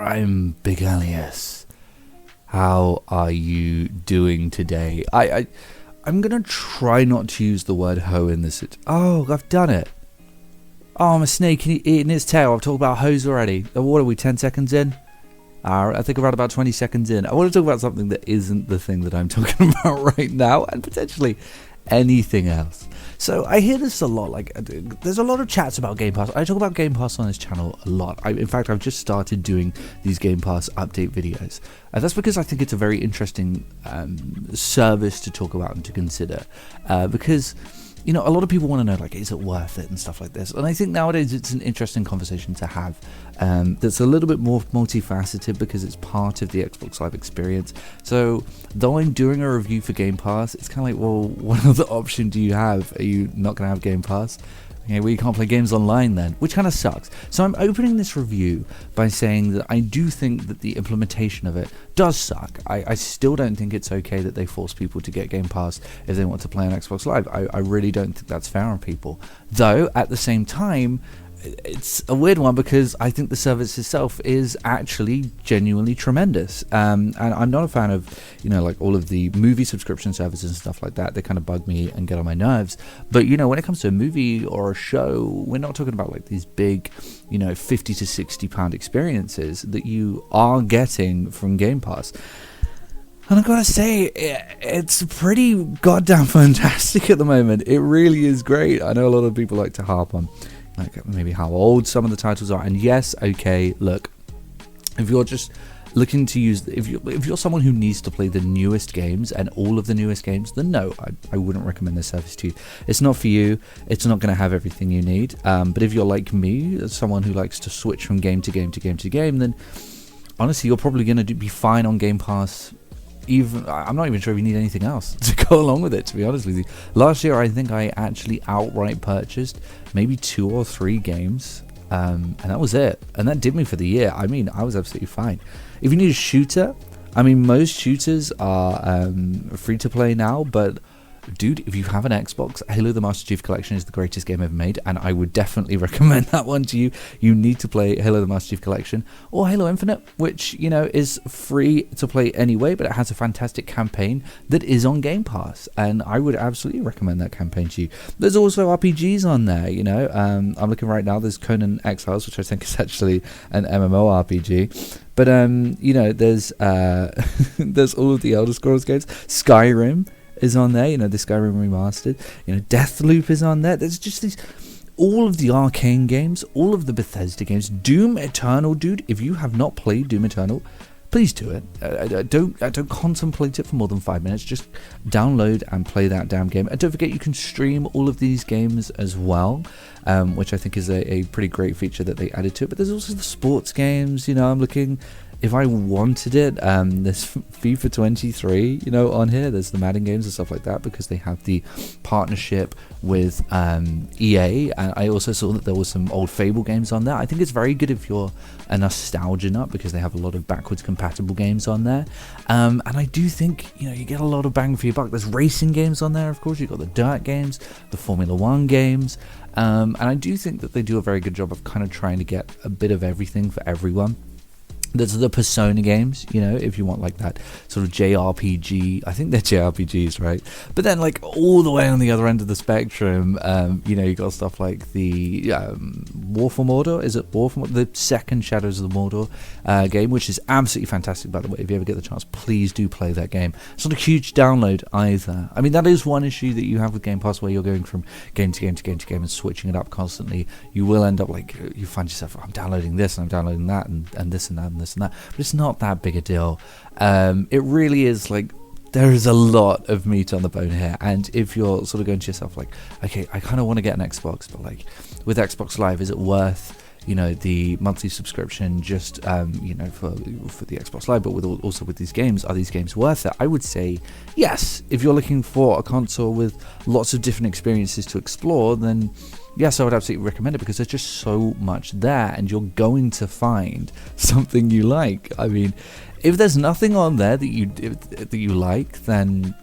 I'm Big Alias. How are you doing today? I'm gonna try not to use the word hoe in this. Oh, I've done it. Oh, I'm a snake eating its tail. I've talked about hoes already. What are we, 10 seconds in? I think around about 20 seconds in. I want to talk about something that isn't the thing that I'm talking about right now, and potentially anything else. So I hear this a lot, there's a lot of chats about Game Pass. I talk about Game Pass on this channel a lot. In fact, I've just started doing these Game Pass update videos. That's because I think it's a very interesting service to talk about and to consider. Because, you know, a lot of people want to know, is it worth it and stuff like this. And I think nowadays it's an interesting conversation to have that's a little bit more multifaceted because it's part of the Xbox Live experience. So though I'm doing a review for Game Pass, it's kind of like, well, what other option do you have? Are you not going to have Game Pass? Okay, well, you can't play games online then, which kind of sucks. So I'm opening this review by saying that I do think that the implementation of it does suck. I still don't think it's okay that they force people to get Game Pass if they want to play on Xbox Live. I really don't think that's fair on people. Though, at the same time, it's a weird one because I think the service itself is actually genuinely tremendous. And I'm not a fan of, all of the movie subscription services and stuff like that. They kind of bug me and get on my nerves. But, when it comes to a movie or a show, we're not talking about these big, 50 to 60 pound experiences that you are getting from Game Pass. And I've got to say, it's pretty goddamn fantastic at the moment. It really is great. I know a lot of people like to harp on maybe how old some of the titles are, and yes, okay, look, if you're just looking to use, if you're someone who needs to play the newest games and all of the newest games, then no, I wouldn't recommend this service to you. It's not for you. It's not going to have everything you need. But if you're like me, someone who likes to switch from game to game to game to game, then honestly, you're probably going to be fine on Game Pass. I'm not even sure if you need anything else to go along with it, to be honest with you. Last year, I think I actually outright purchased maybe 2 or 3 games, and that was it. And that did me for the year. I mean, I was absolutely fine. If you need a shooter, most shooters are free to play now, but dude, if you have an Xbox, Halo the Master Chief Collection is the greatest game ever made, and I would definitely recommend that one to you. You need to play Halo the Master Chief Collection, or Halo Infinite, which, is free to play anyway, but it has a fantastic campaign that is on Game Pass, and I would absolutely recommend that campaign to you. There's also RPGs on there, I'm looking right now, there's Conan Exiles, which I think is actually an MMORPG. But, there's there's all of the Elder Scrolls games. Skyrim is on there, the Skyrim Remastered, Deathloop is on there. There's just all of the Arcane games, all of the Bethesda games, Doom Eternal, dude. If you have not played Doom Eternal, please do it. Don't contemplate it for more than 5 minutes. Just download and play that damn game. And don't forget, you can stream all of these games as well, which I think is a pretty great feature that they added to it. But there's also the sports games. I'm looking. If I wanted it, there's FIFA 23, on here. There's the Madden games and stuff like that because they have the partnership with EA. And I also saw that there was some old Fable games on there. I think it's very good if you're a nostalgia nut because they have a lot of backwards compatible games on there. And I do think, you get a lot of bang for your buck. There's racing games on there, of course. You've got the Dirt games, the Formula 1 games. And I do think that they do a very good job of kind of trying to get a bit of everything for everyone. There's the Persona games, if you want that sort of JRPG. I think they're JRPGs, right? But then all the way on the other end of the spectrum, you got stuff like the War for Mordor. Is it War for Mordor? The second Shadows of the Mordor game, which is absolutely fantastic, by the way. If you ever get the chance, please do play that game. It's not a huge download either. That is one issue that you have with Game Pass where you're going from game to game to game to game and switching it up constantly. You will end up you find yourself, I'm downloading this and I'm downloading that and this and that and this and that, but it's not that big a deal. It really is there is a lot of meat on the bone here, and if you're sort of going to yourself okay, I kind of want to get an Xbox, but with Xbox Live, is it worth the monthly subscription just for the Xbox Live, but also with these games, are these games worth it? I would say yes. If you're looking for a console with lots of different experiences to explore, then yes, I would absolutely recommend it because there's just so much there and you're going to find something you like. If there's nothing on there that you like, then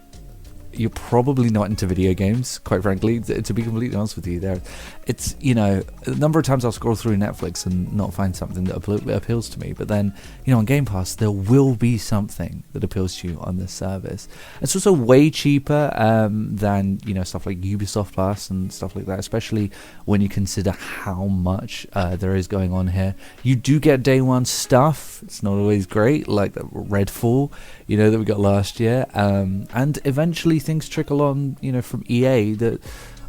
you're probably not into video games, quite frankly. To be completely honest with you, it's, you know, a number of times I'll scroll through Netflix and not find something that appeals to me, but then, you know, on Game Pass there will be something that appeals to you on this service. It's also way cheaper than, you know, stuff like Ubisoft Plus and stuff like that, especially when you consider how much there is going on here. You do get day one stuff. It's not always great, like the Redfall, you know, that we got last year, and eventually things trickle on, you know, from EA that,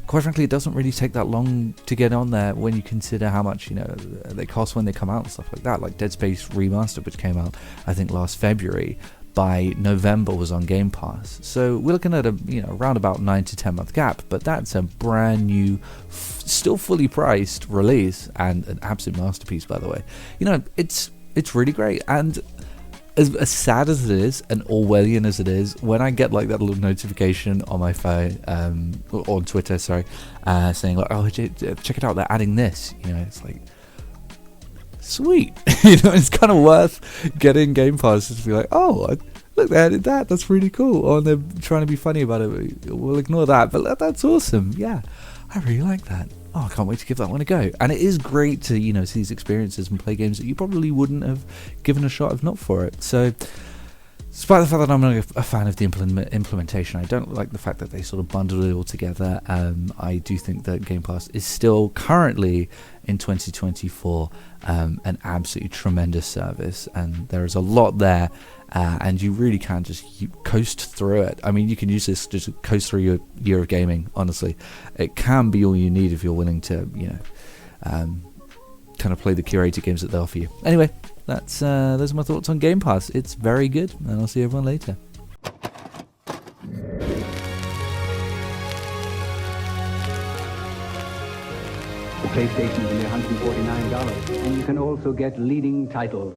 quite frankly, it doesn't really take that long to get on there when you consider how much, you know, they cost when they come out and stuff like that. Like Dead Space Remastered, which came out I think last February, by November was on Game Pass. So we're looking at a, you know, around about 9 to 10 month gap, but that's a brand new, still fully priced release, and an absolute masterpiece, by the way. You know, it's really great. And as sad as it is, and Orwellian as it is, when I get like that little notification on my phone, or on Twitter, sorry, saying like, oh, check it out, they're adding this, you know, it's like, sweet. You know, it's kind of worth getting Game Pass just to be like, oh, look, they added that, that's really cool. Or they're trying to be funny about it, we'll ignore that, but that's awesome. Yeah, I really like that. Oh, I can't wait to give that one a go. And it is great to, you know, see these experiences and play games that you probably wouldn't have given a shot if not for it. So, despite the fact that I'm not a fan of the implementation, I don't like the fact that they sort of bundled it all together. I do think that Game Pass is still currently in 2024 an absolutely tremendous service, and there is a lot there, and you really can just coast through it. I mean, you can use this to just coast through your year of gaming, honestly. It can be all you need if you're willing to, you know, kind of play the curated games that they offer you. Anyway, those are my thoughts on Game Pass. It's very good, and I'll see everyone later. The PlayStation is only $149, and you can also get leading titles.